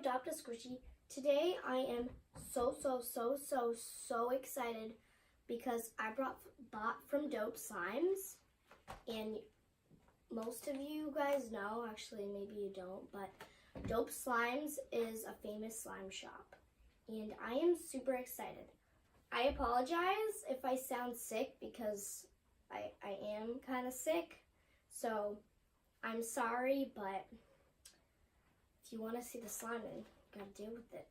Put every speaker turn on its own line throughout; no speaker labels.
Adopt a Squishy. Today I am so excited because I bought from Dope Slimes, and most of you guys know, actually maybe you don't, but Dope Slimes is a famous slime shop, and I am super excited. I apologize if I sound sick because I am kind of sick, so I'm sorry, but if you want to see the slime, then you gotta deal with it.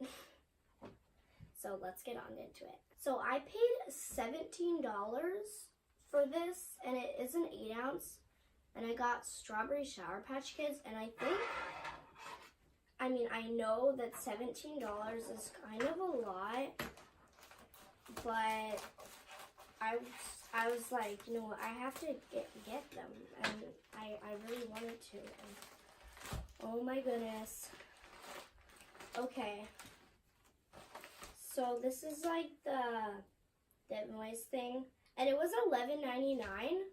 So let's get on into it. So I paid $17 for this, and it is an 8-ounce, and I got Strawberry Sour Patch Kids, and I know that $17 is kind of a lot, but I was like, you know what, I have to get them, and I really wanted to, and oh my goodness. Okay, so this is like the noise thing, and it was $11.99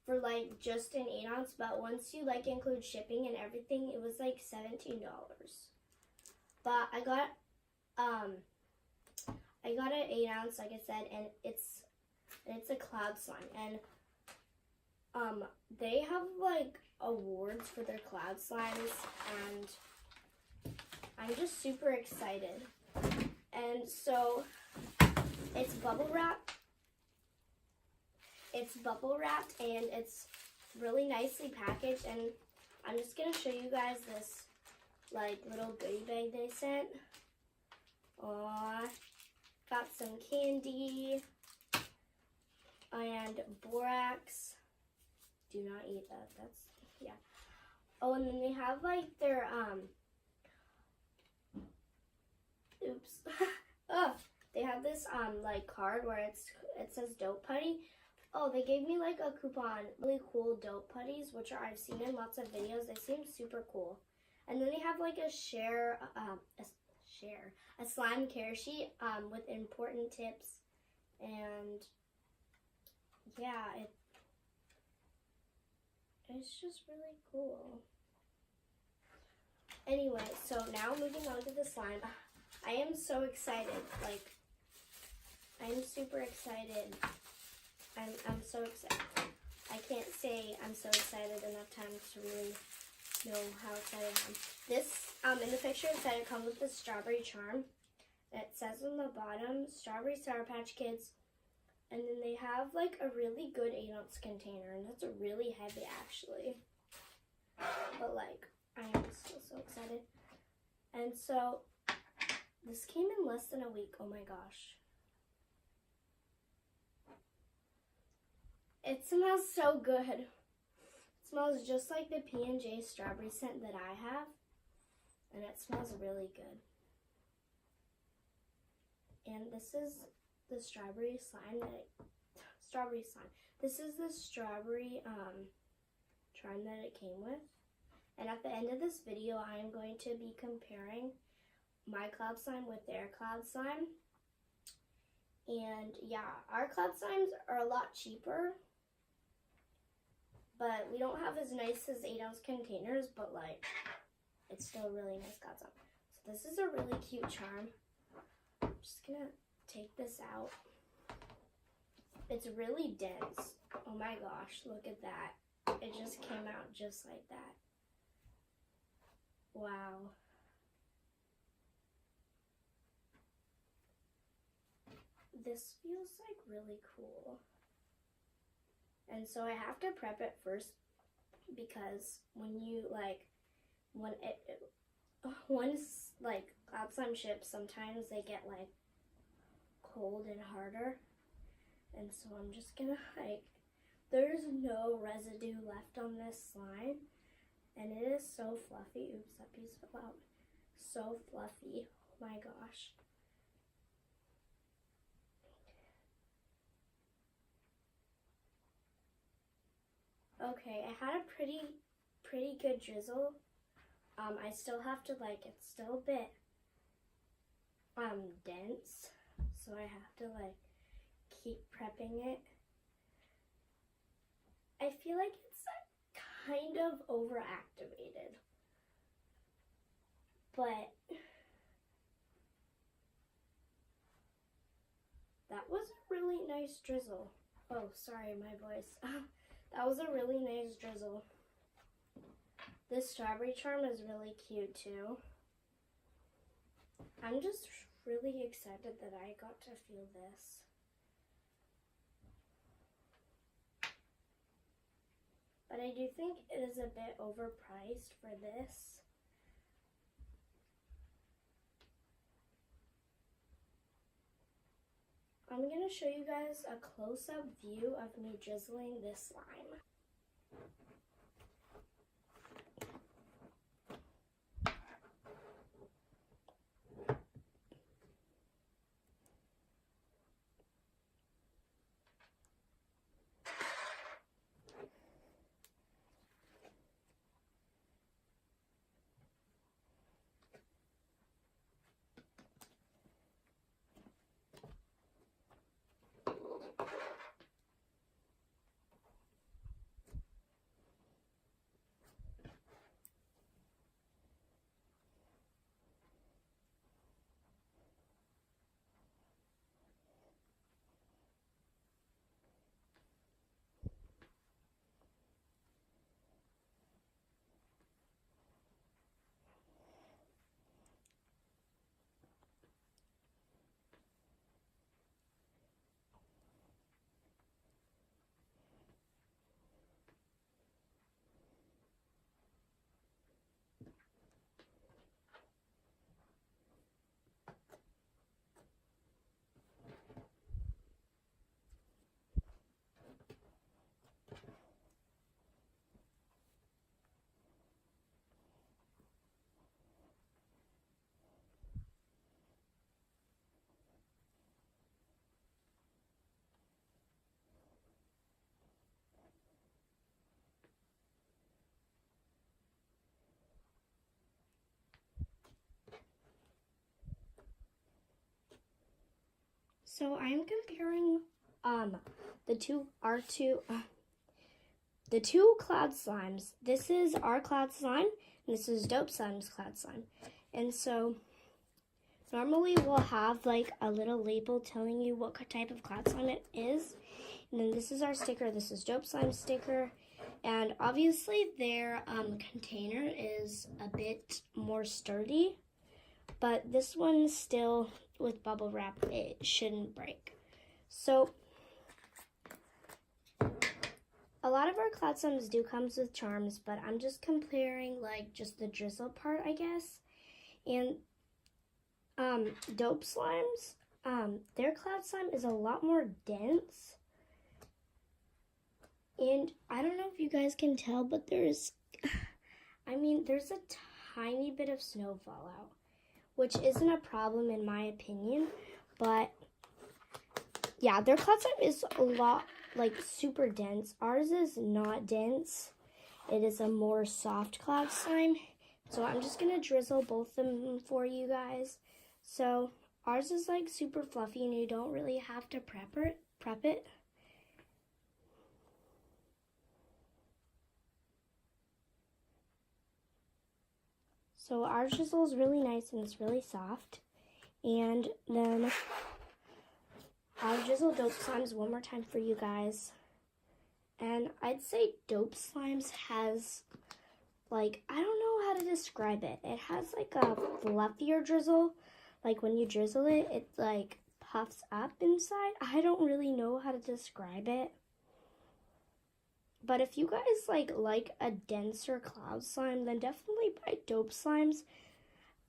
for like just an 8-ounce, but once you like include shipping and everything, it was like $17. But I got an 8-ounce, like I said, and it's a cloud slime, and they have like awards for their cloud slimes, and I'm just super excited. And so it's bubble wrapped. It's bubble wrapped, and it's really nicely packaged, and I'm just gonna show you guys this like little goodie bag they sent. Aww, got some candy and borax. Do not eat that. That's, yeah. Oh, and then they have like their oops. Oh, they have this like card where it says Dope Putty. Oh, they gave me like a coupon, really cool Dope Putties, which I've seen in lots of videos. They seem super cool. And then they have like a slime care sheet with important tips, and yeah, it's just really cool. Anyway, so now moving on to the slime. I am so excited. Like, I'm super excited. I'm so excited. I can't say I'm so excited enough times to really know how excited I am. This, in the picture, it said it comes with the strawberry charm. It says on the bottom, Strawberry Sour Patch Kids. And then they have like a really good 8-ounce container, and that's really heavy actually. But like, I am still so excited. And so, this came in less than a week. Oh my gosh. It smells so good. It smells just like the P&J strawberry scent that I have, and it smells really good. And this is the strawberry slime This is the strawberry charm that it came with. And at the end of this video, I am going to be comparing my cloud slime with their cloud slime. And yeah, our cloud slimes are a lot cheaper, but we don't have as nice as 8-ounce containers, but like, it's still a really nice cloud slime. So this is a really cute charm. I'm just gonna take this out. It's really dense. Oh my gosh, look at that. It just came out just like that. Wow. This feels like really cool. And so I have to prep it first, because when you like, once like cloud slime ships, sometimes they get like cold and harder. And so I'm just gonna like, there's no residue left on this slime, and it is so fluffy. Oops, that piece fell out. So fluffy. Oh my gosh. Okay, I had a pretty good drizzle. I still have to like, it's still a bit dense, so I have to like keep prepping it. I feel like it's kind of overactivated, but nice drizzle. Oh, sorry, my voice. That was a really nice drizzle. This strawberry charm is really cute too. I'm just really excited that I got to feel this. But I do think it is a bit overpriced for this. I'm going to show you guys a close-up view of me drizzling this slime. So I'm comparing the two cloud slimes. This is our cloud slime, and this is Dope Slime's cloud slime. And so normally we'll have like a little label telling you what type of cloud slime it is. And then this is our sticker. This is Dope Slime sticker. And obviously their container is a bit more sturdy, but this one still, with bubble wrap, it shouldn't break. So a lot of our cloud slimes do comes with charms, but I'm just comparing like just the drizzle part, I guess. And Dope Slimes, their cloud slime is a lot more dense. And I don't know if you guys can tell, but there's a tiny bit of snow fallout, which isn't a problem in my opinion, but yeah, their cloud slime is a lot, like, super dense. Ours is not dense. It is a more soft cloud slime. So I'm just gonna drizzle both of them for you guys. So ours is like super fluffy and you don't really have to prep it. So our drizzle is really nice and it's really soft. And then I'll drizzle Dope Slimes one more time for you guys. And I'd say Dope Slimes has, like, I don't know how to describe it. It has like a fluffier drizzle. Like when you drizzle it, it like puffs up inside. I don't really know how to describe it. But if you guys like a denser cloud slime, then definitely buy Dope Slimes.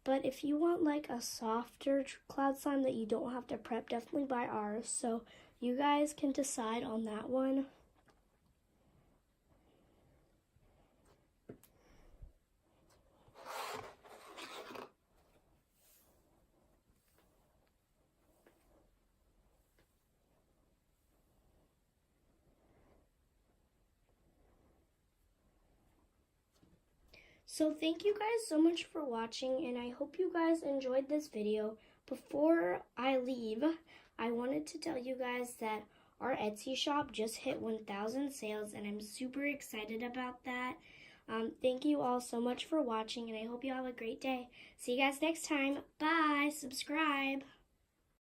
But if you want like a softer cloud slime that you don't have to prep, definitely buy ours. So you guys can decide on that one. So thank you guys so much for watching, and I hope you guys enjoyed this video. Before I leave, I wanted to tell you guys that our Etsy shop just hit 1,000 sales, and I'm super excited about that. Thank you all so much for watching, and I hope you have a great day. See you guys next time. Bye. Subscribe.